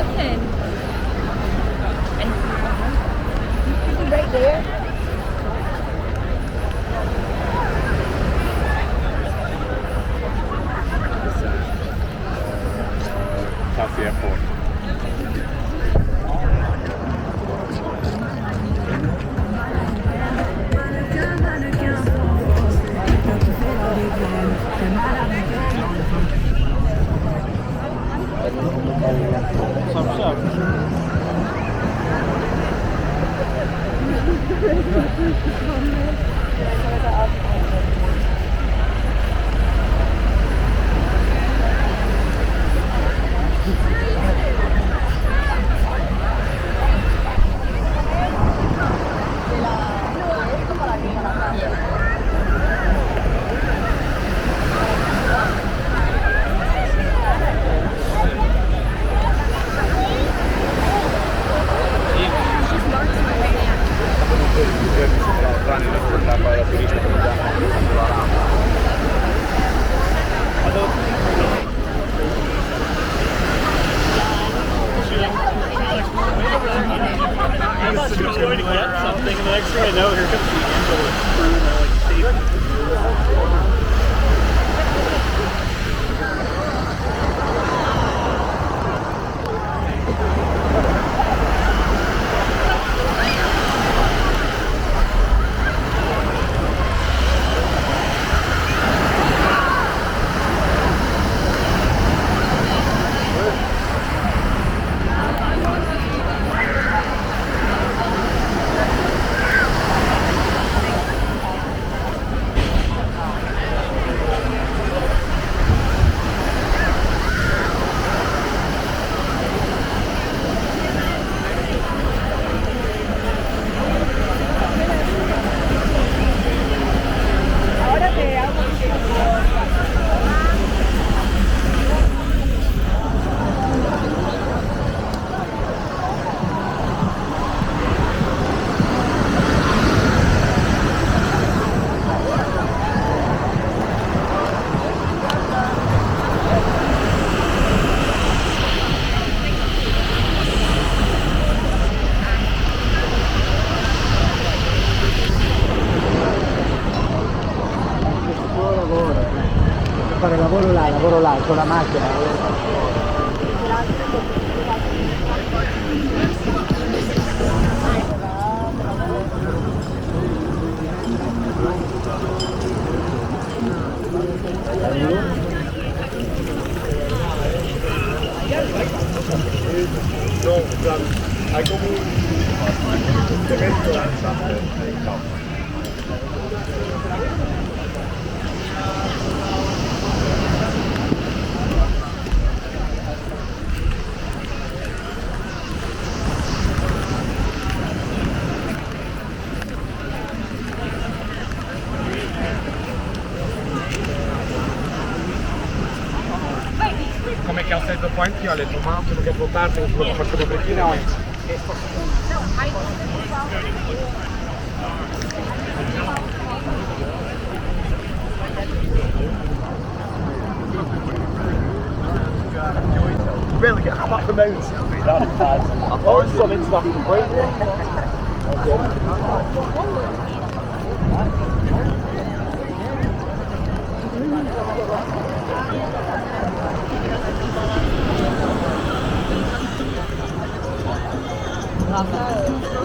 looking. And right there. That's the airport. She was going to get something, and the next thing I know, here comes the angel with screw, and they're like, safe. Fare lavoro là, con la macchina. Hai come un evento lanciato in campo. Come che ho sentito poi anch'io, ho detto ma quello che può tardi, quello che faccio doppia oggi. Really get half the mountains. That's bad. Or something stuff from great. Rafael.